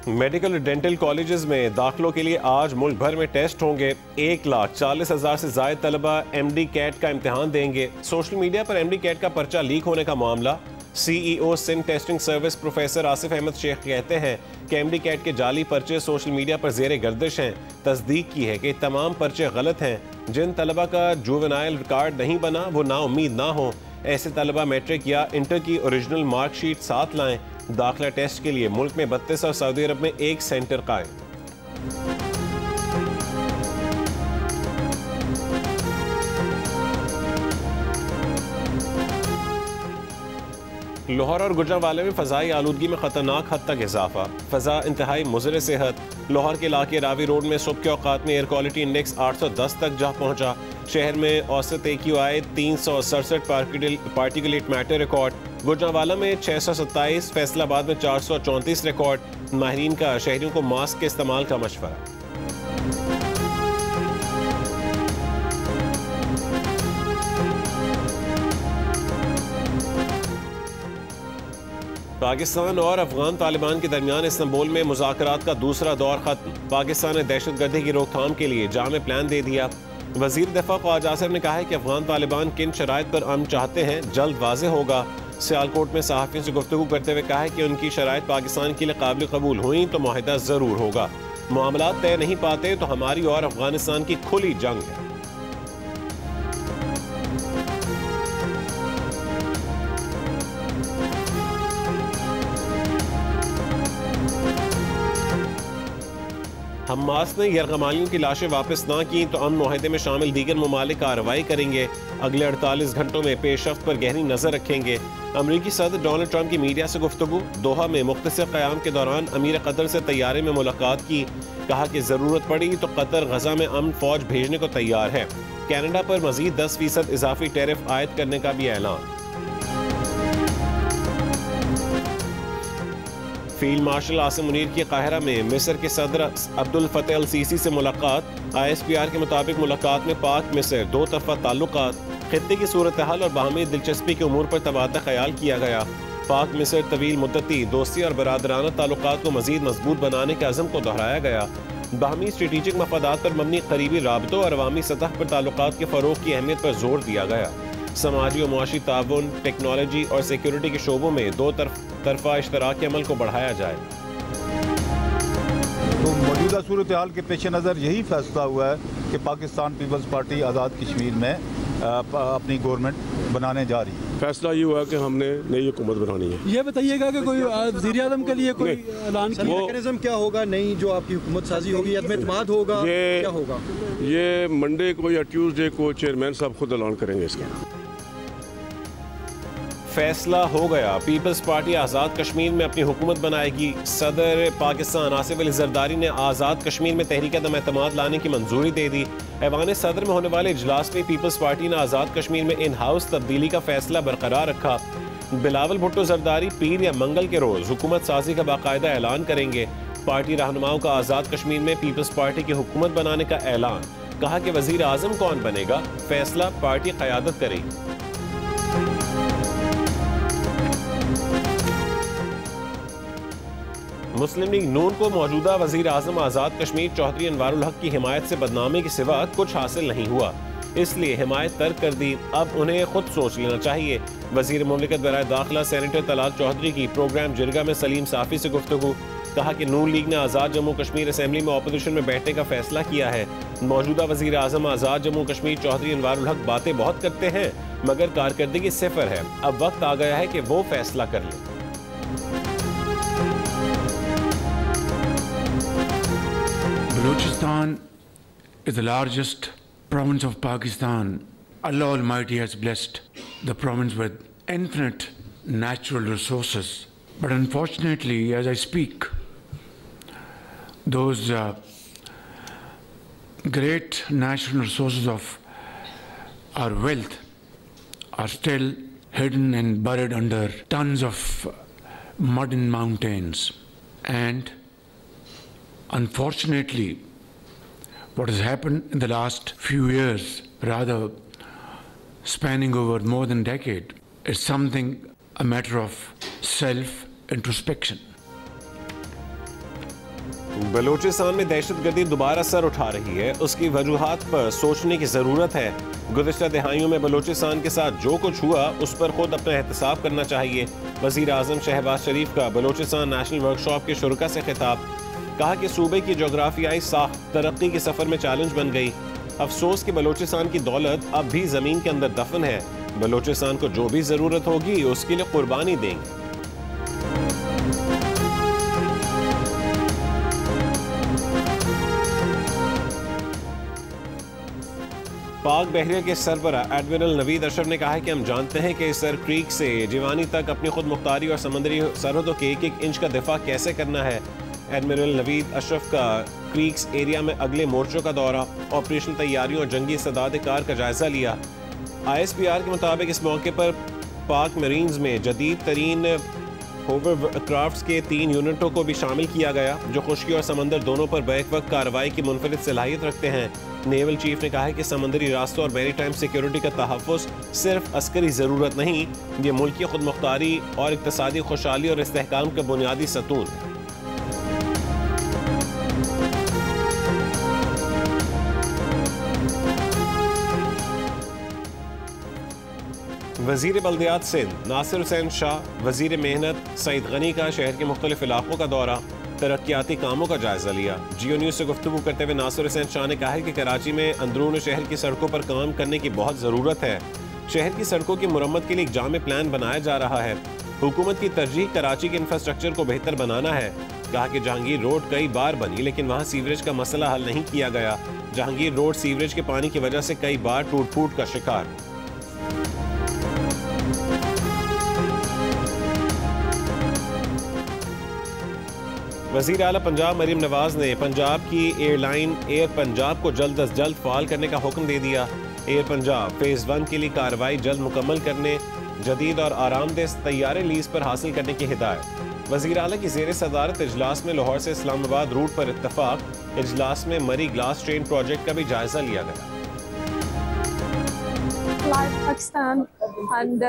Medical और dental colleges में दाखिलों के लिए आज मुल्क भर में टेस्ट होंगे। 1,40,000 से ज्यादा तलबा MD कैट का इम्तिहान देंगे। सोशल मीडिया पर MD कैट का पर्चा लीक होने का मामला। CEO Sindh testing service professor Asif Ahmed Sheikh कहते हैं कि MD कैट के जाली पर्चे सोशल मीडिया पर जेर गर्दिश हैं। तस्दीक की है कि तमाम पर्चे गलत हैं। जिन तलबा का जुवेनाइल रिकॉर्ड नहीं बना वो नाउम्मीद ना हो। ऐसे तलबा मैट्रिक या इंटर की ओरिजिनल मार्कशीट साथ लाएं। दाखिला टेस्ट के लिए मुल्क में 32 और सऊदी अरब में 1 सेंटर कायम। लाहौर और गुजरांवाले में फ़ज़ाई आलूदगी में ख़तरनाक हद तक इजाफा। फ़ज़ा इंतहाई मुज़र सेहत। लाहौर के इलाके रावी रोड में सुबह के औकात में एयर क्वालिटी इंडेक्स 810 तक जा पहुंचा। शहर में औसत AQI 367 particulate matter record. Gujranwala में 627, फैसलाबाद में 434 रिकॉर्ड। माहिरीन का शहरियों को मास्क के इस्तेमाल का मशवरा। पाकिस्तान और अफगान तालिबान के दरमियान इस्तांबुल में मुज़ाकरात का दूसरा दौर खत्म। पाकिस्तान ने दहशतगर्दी की रोकथाम के लिए जामे प्लान दे दिया। वज़ीर दफ़ा ख्वाजा आसिफ ने कहा है कि अफगान तालिबान किन शराइत पर अमन चाहते हैं जल्द वाज़ेह होगा। सियालकोट में सहाफ़ियों से गुफ्तगू करते हुए कहा है कि उनकी शराइत पाकिस्तान के लिए काबिल कबूल हुई तो मुआहिदा ज़रूर होगा। मामलात तय नहीं पाते तो हमारी और अफगानिस्तान की खुली जंग है। हमास ने यरगमालियों की लाशें वापस ना की तो अमन मुआहदे में शामिल दीगर ममालिक कार्रवाई करेंगे। अगले 48 घंटों में पेशरफ्त पर गहरी नजर रखेंगे। अमरीकी सदर डोनाल्ड ट्रंप की मीडिया से गुफ्तगू। दोहा में मुख्तसर क़याम के दौरान अमीर कतर से तैयारे में मुलाकात की। कहा कि जरूरत पड़ी तो कतर गजा में अमन फौज भेजने को तैयार है। कनाडा पर मजीद 10% इजाफी टैरिफ आयद करने का भी ऐलान। फील्ड मार्शल आसिम मुनीर की काहिरा में मिस्र के सदर अब्दुल फतेह अल सीसी से मुलाकात। ISPR के मुताबिक मुलाकात में पाक मिस्र दो तरफा ताल्लुकात, खित्ते की सूरत हाल और बाहमी दिलचस्पी के उमूर पर तबादला ख्याल किया गया। पाक मिस्र तवील मुद्दती दोस्ती और बरादराना ताल्लुकात को मजीद मजबूत बनाने के अज़म को दोहराया गया। बाहमी स्ट्रेटेजिक मफादात पर मबनी करीबी राबतों और अवामी सतह पर ताल्लुकात के फ़रोग़ की अहमियत पर जोर दिया गया। समाजी और मुआशी ताउन, टेक्नोलॉजी और सिक्योरिटी के शोबों में दो तरफा इश्तराक के अमल को बढ़ाया जाए। तो मौजूदा सूरत हाल के पेश नज़र यही फैसला हुआ है कि पाकिस्तान पीपल्स पार्टी आज़ाद कश्मीर में अपनी गवर्नमेंट बनाने जा रही है। फैसला ये हुआ कि हमने नई हुकूमत बनानी है। ये बताइएगा कि कोई वज़ीर आज़म के लिए कोई ऐलान मैकेनिज्म क्या होगा, नई जो आपकी हुकूमत साजी होगी, एतमाद होगा, क्या होगा? ये मंडे को या ट्यूसडे को चेयरमैन साहब खुद ऐलान करेंगे इसका। फैसला हो गया, पीपल्स पार्टी आज़ाद कश्मीर में अपनी हुकूमत बनाएगी। सदर पाकिस्तान आसिफ अली जरदारी ने आज़ाद कश्मीर में तहरीक-ए-एतमाद लाने की मंजूरी दे दी। ऐवान सदर में होने वाले इजलास में पीपल्स पार्टी ने आज़ाद कश्मीर में इन हाउस तब्दीली का फैसला बरकरार रखा। बिलावल भुट्टो जरदारी पीर या मंगल के रोज हुकूमत साजी का बाकायदा ऐलान करेंगे। पार्टी रहनुमाओं का आज़ाद कश्मीर में पीपल्स पार्टी की हुकूमत बनाने का ऐलान। कहा कि वजीर आज़म कौन बनेगा, फैसला पार्टी क़यादत करेगी। मुस्लिम लीग नून को मौजूदा वजीर आज़म आज़ाद कश्मीर चौधरी अनवारुल हक की हिमायत से बदनामी के सिवा कुछ हासिल नहीं हुआ, इसलिए हिमायत तर्क कर दी। अब उन्हें खुद सोच लेना चाहिए। वजीर मुमलिकत बराए दाखिला सेनेटर तलाल चौधरी की प्रोग्राम जिरगा में सलीम साफ़ी से गुफ्तगू। कहा कि नून लीग ने आज़ाद जम्मू कश्मीर असम्बली में अपोजिशन में बैठने का फैसला किया है। मौजूदा वजीर आज़म आज़ाद जम्मू कश्मीर चौधरी अनवारुल हक बातें बहुत करते हैं मगर कारकर्दगी सिफर है। अब वक्त आ गया है कि वो फैसला कर ले। Balochistan is the largest province of Pakistan. Allah Almighty has blessed the province with infinite natural resources. But unfortunately, as I speak, those great natural resources of our wealth are still hidden and buried under tons of mud and mountains. And unfortunately, what has happened in the last few years, rather spanning over more than a decade, is something a matter of self-introspection. Balochistan में दहशतगर्दी दोबारा sir उठा रही है, उसकी वजूहात पर सोचने की ज़रूरत है। गुज़िश्ता दिहाइयों में बलूचिस्तान के साथ जो कुछ हुआ उस पर खुद अपना एहतसाब करना चाहिए। वज़ीर आज़म शहबाज शरीफ का बलूचिस्तान नेशनल वर्कशॉप के शुरका से खिताब। कहा कि सूबे की जोग्राफियाई साख्त तरक्की के सफ़र में चैलेंज बन गई। अफसोस कि बलूचिस्तान की दौलत अब भी ज़मीन के अंदर दफन है। बलूचिस्तान को जो भी ज़रूरत होगी उसके लिए कुर्बानी देंगे। पाक बहरिया के सरबरा एडमिरल नवीद अशरफ ने कहा है कि हम जानते हैं कि सर क्रीक से जिवानी तक अपनी खुद मुख्तारी और समंदरी सरहदों के एक एक इंच का दिफा कैसे करना है। एडमिरल नवीद अशरफ का क्रीक्स एरिया में अगले मोर्चों का दौरा, ऑपरेशन तैयारियों और जंगी इस्तेदाद कार का जायजा लिया। ISPR के मुताबिक इस मौके पर पाक मरीन्स में जदीद तरीन होवरक्राफ्ट्स के 3 यूनिटों को भी शामिल किया गया, जो खुश्की और समंदर दोनों पर बैक वक्त कार्रवाई की मुनफरिद सलाहियत रखते हैं। नेवल चीफ ने कहा है कि समंदरी रास्तों और मैरी टाइम सिक्योरिटी का तहफ़्फ़ुज़ सिर्फ अस्करी ज़रूरत नहीं, ये मुल्क की खुद मुख्तारी और इक़्तिसादी खुशहाली और इस्तेहकाम का बुनियादी सतून है। वज़ीर बल्दियात सिंध नासिर हुसैन शाह, वज़ीर मेहनत सईद गनी का शहर के मुख्तलिफ इलाकों का दौरा, तरक्याती कामों का जायजा लिया। जियो न्यूज़ से गुफ्तगू करते हुए नासिर हुसैन शाह ने कहा है कि कराची में अंदरून शहर की सड़कों पर काम करने की बहुत ज़रूरत है। शहर की सड़कों की मुरम्मत के लिए एक जामे प्लान बनाया जा रहा है। हुकूमत की तरजीह कराची के इंफ्रास्ट्रक्चर को बेहतर बनाना है। कहा कि जहांगीर रोड कई बार बनी लेकिन वहाँ सीवरेज का मसला हल नहीं किया गया। जहांगीर रोड सीवरेज के पानी की वजह से कई बार टूट फूट का शिकार। वज़ीर आला पंजाब मरीम नवाज ने पंजाब की एयरलाइन एयर पंजाब को जल्द अज जल्द फ़ाल करने का हुक्म दे दिया। एयर पंजाब फ़ेज़ 1 के लिए कार्रवाई जल्द मुकम्मल करने, जदीद और आरामदेह तैयारे लीज़ पर हासिल करने की हिदायत। वज़ीर आला की ज़ेर सदारत इजलास में लाहौर से इस्लामाबाद रूट पर इत्तफाक। इजलास में मरी ग्लास ट्रेन प्रोजेक्ट का भी जायजा लिया गया। Like Pakistan and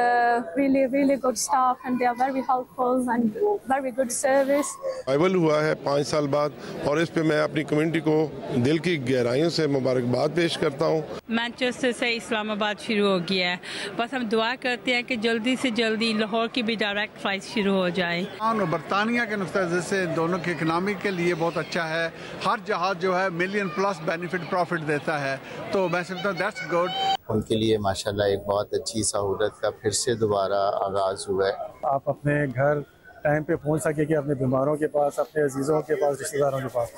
really good staff and they are very helpful and very good service. Arrival हुआ है 5 साल बाद और इस पे मैं अपनी कम्युनिटी को दिल की गहराइयों से मुबारकबाद पेश करता हूँ। मैनचेस्टर से इस्लामाबाद शुरू हो गया है, बस हम दुआ करते हैं कि जल्दी से जल्दी लाहौर की भी डायरेक्ट फ्लाइट शुरू हो जाए। बरतानिया के नुक्ते से दोनों के इकनॉमी के लिए बहुत अच्छा है। हर जहाज जो है $1 मिलियन प्लस बेनिफिट प्रॉफिट देता है, तो मैं समझता हूँ दैट्स गुड। उनके लिए माशाल्लाह एक बहुत अच्छी सहूलत का फिर से दोबारा आगाज़ हुआ है। आप अपने घर टाइम पे पहुंच सके कि अपने बीमारों के पास, अपने अजीज़ों के पास, रिश्तेदारों के पास,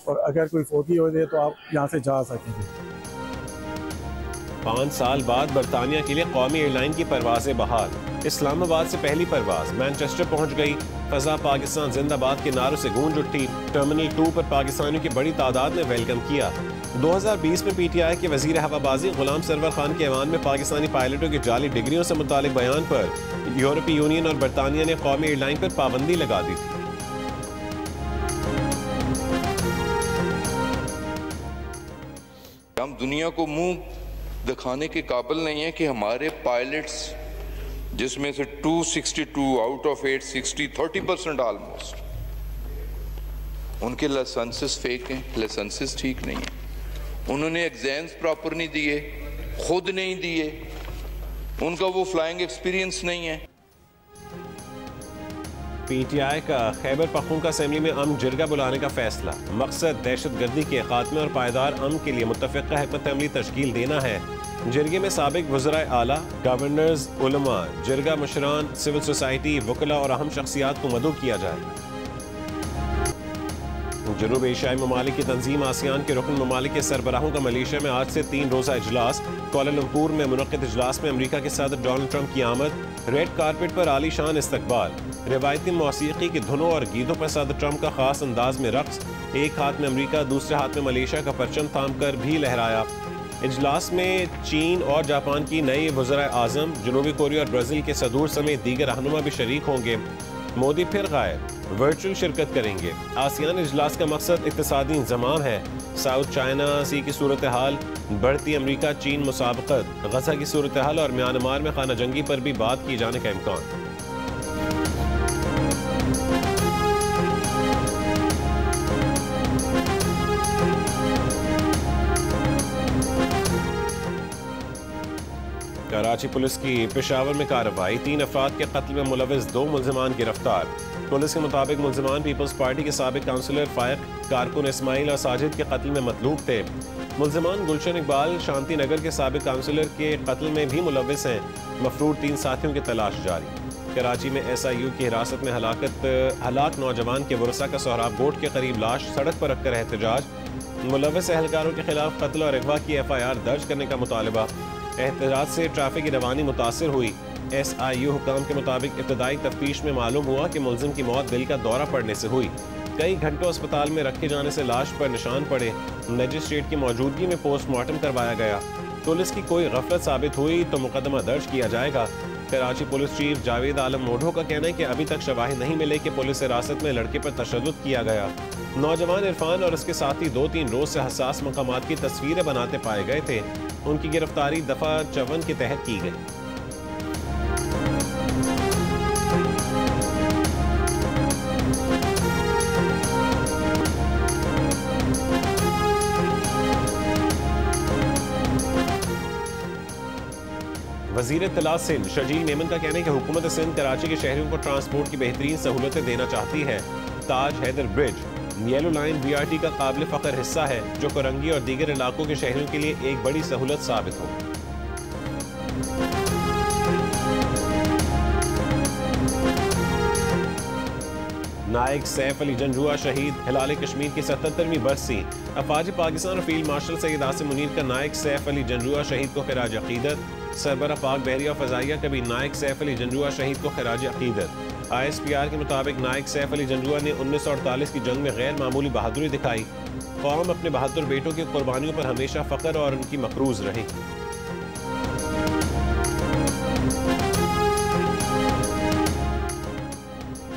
और अगर कोई फौती हो जाए तो आप यहाँ से जा सकेंगे। 5 साल बाद बरतानिया के लिए कौमी एयरलाइन की परवाज़ें बहाल। इस्लामाबाद से पहली परवाज़ मैनचेस्टर पहुंच गई। फ़ज़ा पाकिस्तान जिंदाबाद के नारों से गूंज उठी। टर्मिनल 2 पर पाकिस्तानियों की बड़ी तादाद ने वेलकम किया। 2020 में PTI के वज़ीर हवाबाजी गुलाम सरवर खान के ऐवान में पाकिस्तानी पायलटों की जाली डिग्रियों से मुतालिक बयान पर यूरोपीय यूनियन और बरतानिया ने कौमी एयरलाइन पर पाबंदी लगा दी थी। हम दुनिया को मुंह दिखाने के काबिल नहीं है कि हमारे पायलट्स, जिसमें से 262 आउट ऑफ 860 30% ऑलमोस्ट, उनके लाइसेंसेस फेक हैं, लाइसेंसेस ठीक नहीं है। उन्होंने एग्जाम्स प्रॉपर नहीं दिए, खुद नहीं दिए, उनका वो फ्लाइंग एक्सपीरियंस नहीं है। PTI का खैबर पख्तूनख्वा असेंबली में अमन जिरगा बुलाने का फैसला। मकसद दहशतगर्दी के खात्मे और पायदार अमन के लिए मुत्तफ़िक़ा हिकमत अमली तश्कील देना है। जिरगे में साबिक वज़राए आला, गवर्नर्स, उलमा, जिरगा मुशरान, सिविल सोसाइटी, वकला और अहम शख्सियात को मदऊ किया जाए। जनूब एशियाई ममालिक की तंजीम आसियान के रुकन ममालिक के सरबराहों का मलेशिया में आज से 3 रोज़ा इजलास। कुआलालंपुर में मुनक़्क़िद इजलास में अमरीका के सदर डोनाल्ड ट्रंप की आमद। रेड कारपेट पर आलीशान इस्तकबाल। रिवायती मौसीक़ी की धुनों और गीतों पर सदर ट्रंप का खास अंदाज में रक्स। एक हाथ में अमरीका, दूसरे हाथ में मलेशिया का परचम थाम कर भी लहराया। इजलास में चीन और जापान की नई वज़राए आज़म, जनूबी कोरिया और ब्राज़ील के सदूर समेत दीगर रहनुमा भी शरीक होंगे। मोदी फिर गायब, वर्चुअल शिरकत करेंगे। आसियान इजलास का मकसद इक़्तिसादी इंज़माम है। साउथ चाइना सी की सूरत हाल, बढ़ती अमरीका चीन मुसाबकत, गजा की सूरत हाल और म्यांमार में खाना जंगी पर भी बात किए जाने का इम्कान। कराची पुलिस की पेशावर में कार्रवाई, 3 अफराद के कत्ल में मुलविस 2 मुल्जिमान गिरफ्तार। पुलिस के मुताबिक मुल्जिमान पीपल्स पार्टी के साबिक काउंसिलर फायक, कारकुन इस्माइल और साजिद के कत्ल में मतलूब थे। मुल्जिमान गुलशन इकबाल शांति नगर के साबिक काउंसिलर के कत्ल में भी मुलविस हैं। मफरूर 3 साथियों की तलाश जारी। कराची में SIU की हिरासत में हलाक नौजवान के वरसा का सोहराब बोर्ड के करीब लाश सड़क पर रखकर एहतजाज। मुलविस एहलकारों के खिलाफ कत्ल और अगवा की FIR दर्ज करने का मुतालबा। एहतजाज से ट्रैफिक की रवानी मुतासर हुई। SIU हुकाम के मुताबिक इब्तदाई तफ्तीश में मालूम हुआ कि मुलजिम की मौत दिल का दौरा पड़ने से हुई। कई घंटों अस्पताल में रखे जाने से लाश पर निशान पड़े। मजिस्ट्रेट की मौजूदगी में पोस्टमार्टम करवाया गया। पुलिस की कोई गफलत साबित हुई तो मुकदमा दर्ज किया जाएगा। कराची पुलिस चीफ जावेद आलम मोढ़ो का कहना है कि अभी तक शवाहिद नहीं मिले कि पुलिस हिरासत में लड़के पर तशद्दुद किया गया। नौजवान इरफान और उसके साथी 2-3 रोज से हसास मकामात की तस्वीरें बनाते पाए गए थे। उनकी गिरफ्तारी दफा 54 के तहत की गई। वज़ीर इत्तलात सिंध शजील मेमन का कहना है कि हुकूमत सिंध कराची के शहरियों को ट्रांसपोर्ट की बेहतरीन सहूलतें देना चाहती है। Taj Haider bridge yellow line BRT का काबिल फ़ख्र हिस्सा है जो कोरंगी और दीगर इलाकों के शहरियों के लिए एक बड़ी सहूलत साबित हो। नायक सैफ अली जंजुआ शहीद, हिलाल कश्मीर की 77वीं बरसी। अफवाज पाकिस्तान और फील्ड मार्शल सैयद आसिम मुनीर का नायक सैफ अली जंजुआ शहीद को खिराज अकीदत। सरबरा पाक बहरिया फ़ज़ाइया कभी नायक सैफ अली जंजुआ शहीद को खिराज अकीदत। ISPR के मुताबिक नायक सैफ अली जंजुआ ने 1948 की जंग में गैर मामूली बहादुरी दिखाई। कौम अपने बहादुर बेटों की कुर्बानियों पर हमेशा फ़ख्र और उनकी मकरूज रही।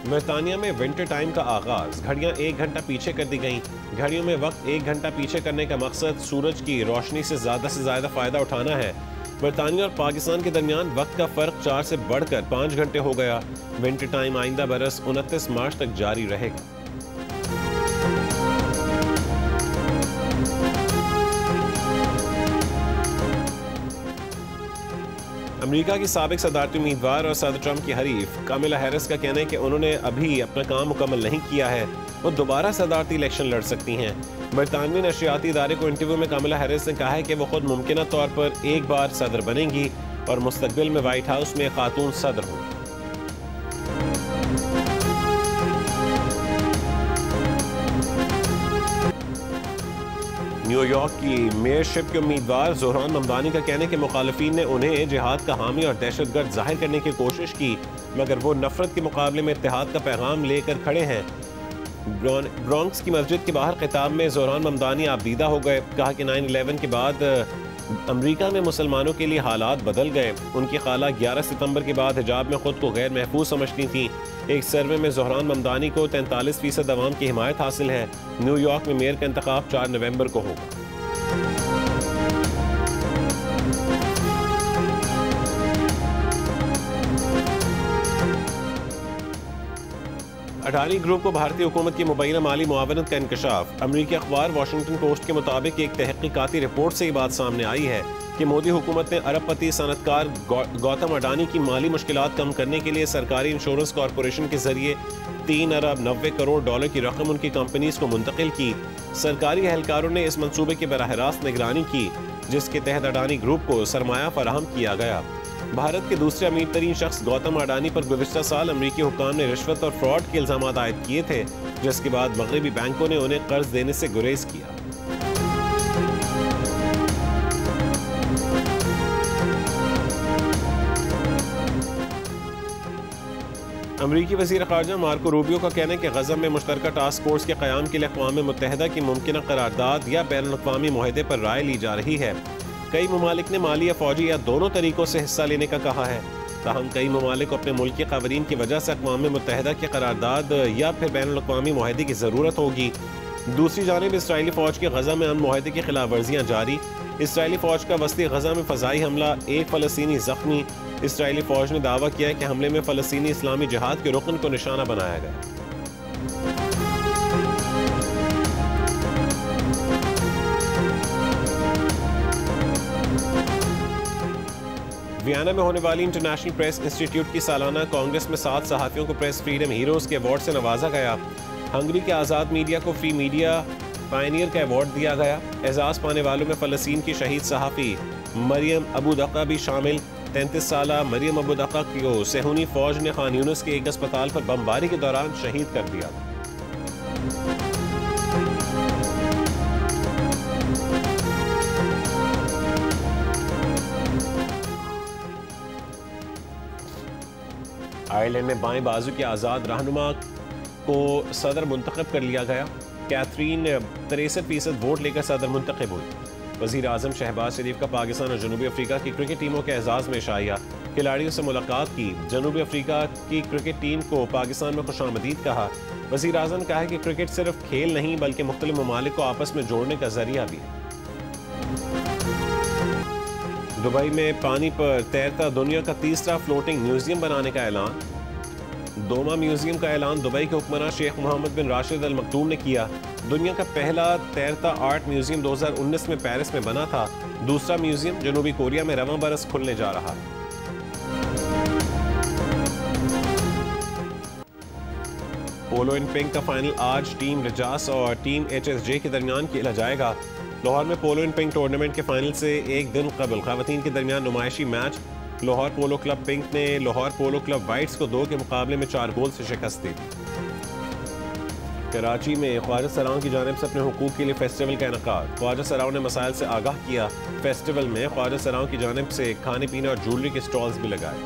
बरतानिया में विंटर टाइम का आगाज, घड़ियां 1 घंटा पीछे कर दी गईं। घड़ियों में वक्त 1 घंटा पीछे करने का मकसद सूरज की रोशनी से ज़्यादा फ़ायदा उठाना है। बरतानिया और पाकिस्तान के दरमियान वक्त का फ़र्क 4 से बढ़कर 5 घंटे हो गया। विंटर टाइम आइंदा बरस 29 मार्च तक जारी रहेगा। अमेरिका की साबिक सदारती उम्मीदवार और सदर ट्रंप की हरीफ कामिला हैरिस का कहना है कि उन्होंने अभी अपना काम मुकम्मल नहीं किया है। वो दोबारा सदारती इलेक्शन लड़ सकती हैं। बरतानवी नशरियाती इदारे को इंटरव्यू में कामिला हैरिस ने कहा है कि वो खुद मुमकिन तौर पर एक बार सदर बनेंगी और मुस्तकबिल में व्हाइट हाउस में खातून सदर हों। न्यूयॉर्क की मेयरशिप के उम्मीदवार जोहरान ममदानी का कहने के मुखालिफिन ने उन्हें जिहाद का हामी और दहशतगर्द जाहिर करने की कोशिश की, मगर वो नफरत के मुकाबले में इत्तेहाद का पैगाम लेकर खड़े हैं। ब्रॉन्क्स की मस्जिद के बाहर खिताब में जोहरान ममदानी आबदीदा हो गए। कहा कि 9/11 के बाद अमेरिका में मुसलमानों के लिए हालात बदल गए। उनकी खाला 11 सितंबर के बाद हिजाब में खुद को गैर महफूज समझती थी। एक सर्वे में जोहरान ममदानी को 43% अवाम की हिमायत हासिल है। न्यूयॉर्क में मेयर का इंतखाब 4 नवंबर को होगा। अटारी ग्रुप को भारतीय हुकूमत की मुबैना माली मुआवनत का इंकशाफ। अमरीकी अखबार वाशिंगटन पोस्ट के मुताबिक एक तहकीकाती रिपोर्ट से ये बात सामने आई है कि मोदी हुकूमत ने अरबपति सनतकार गौतम अडानी की माली मुश्किलात कम करने के लिए सरकारी इंश्योरेंस कॉरपोरेशन के जरिए 3 अरब 90 करोड़ डॉलर की रकम उनकी कंपनीज को मुंतकिल की। सरकारी एहलकारों ने इस मंसूबे की बराह रास्त निगरानी की, जिसके तहत अडानी ग्रुप को सरमाया फराहम किया गया। भारत के दूसरे अमीर तरीन शख्स गौतम अडानी पर गुज़िश्ता साल अमरीकी हुक्काम ने रिश्वत और फ्रॉड के इल्ज़ाम आयद किए थे, जिसके बाद मगरबी बैंकों ने उन्हें कर्ज देने से गुरेज किया। अमरीकी वज़ीर ख़ारजा मार्को रूबियो का कहना है कि गज़ा में मुश्तरका टास्क फोर्स के क़याम के लिए अक़वाम मुत्तहिदा की मुमकिन करारदाद या बैनुल-अक़वामी मुआहदे पर राय ली जा रही है। कई ममालिक ने माली या फौजी या दोनों तरीकों से हिस्सा लेने का कहा है। ताहम कई ममालिक को अपने मुल्क के क़वानीन की वजह से अक़वाम मुत्तहिदा के करारदाद या फिर बैनुल-अक़वामी मुआहदे की ज़रूरत होगी। दूसरी जानिब इसराइली फ़ौज के गज़ा में अमन मुआहदे की खिलाफ वर्जियाँ जारी। इसराइली फ़ौज का वस्ती गज़ा में फ़ज़ाई हमला, 1 फ़लस्तीनी ज़ख्मी। इसराइली फ़ौज ने दावा किया है कि हमले में फ़लस्तीनी इस्लामी जिहाद के रुकन को निशाना बनाया गया। वियना में होने वाली इंटरनेशनल प्रेस इंस्टीट्यूट की सालाना कांग्रेस में 7 सहाफ़ियों को प्रेस फ्रीडम हीरोज़ के अवार्ड से नवाजा गया। हंगरी के आज़ाद मीडिया को फ्री मीडिया पायनियर का अवार्ड दिया गया। एजाज़ पाने वालों में फ़लस्तीन की शहीद सहाफ़ी मरियम अबू दक्का भी शामिल। 33 साला मरियम अबू दक्का को सेहूनी फ़ौज ने खान यूनिस के एक अस्पताल पर बमबारी के दौरान शहीद कर दिया। आयरलैंड में बाएं बाजू के आज़ाद रहनुमा को सदर मुंतखब कर लिया गया। कैथरीन 63% वोट लेकर सदर मुंतखब हुई। वज़ीर आज़म शहबाज शरीफ का पाकिस्तान और जनूबी अफ्रीका की क्रिकेट टीमों के एजाज़ में शाया। खिलाड़ियों से मुलाकात की। जनूबी अफ्रीका की क्रिकेट टीम को पाकिस्तान में खुशामदीद कहा। वज़ीर आज़म कहा कि क्रिकेट सिर्फ खेल नहीं बल्कि मुख्तलिफ ममालिक को आपस में जोड़ने का जरिया भी है। दुबई में पानी पर तैरता दुनिया का तीसरा फ्लोटिंग म्यूजियम बनाने का ऐलान। दोमा म्यूजियम का ऐलान दुबई के हुक्मरान शेख मोहम्मद बिन राशिद अल मकतूम ने किया। दुनिया का पहला तैरता आर्ट म्यूजियम 2019 में पेरिस में बना था। दूसरा म्यूजियम जनूबी कोरिया में रवां बरस खुलने जा रहा है। पोलो इन पिंक का फाइनल आज टीम रजास और टीम HSJ के दरमियान खेला जाएगा। लाहौर में पोलो इन पिंक टूर्नामेंट के फाइनल से एक दिन कबल खवातीन के दरमियान नुमाइशी मैच लाहौर पोलो क्लब पिंक ने लाहौर पोलो क्लब वाइट्स को 2 के मुकाबले में 4 गोल से शिकस्त दी। कराची में ख्वाजा सराओं की जानिब से अपने हुकूक के लिए फेस्टिवल का इनेकाद। ख्वाजा सराओं ने मसाइल से आगाह किया। फेस्टिवल में ख्वाजा सराओं की जानिब से खाने पीने और ज्वेलरी के स्टॉल्स भी लगाए।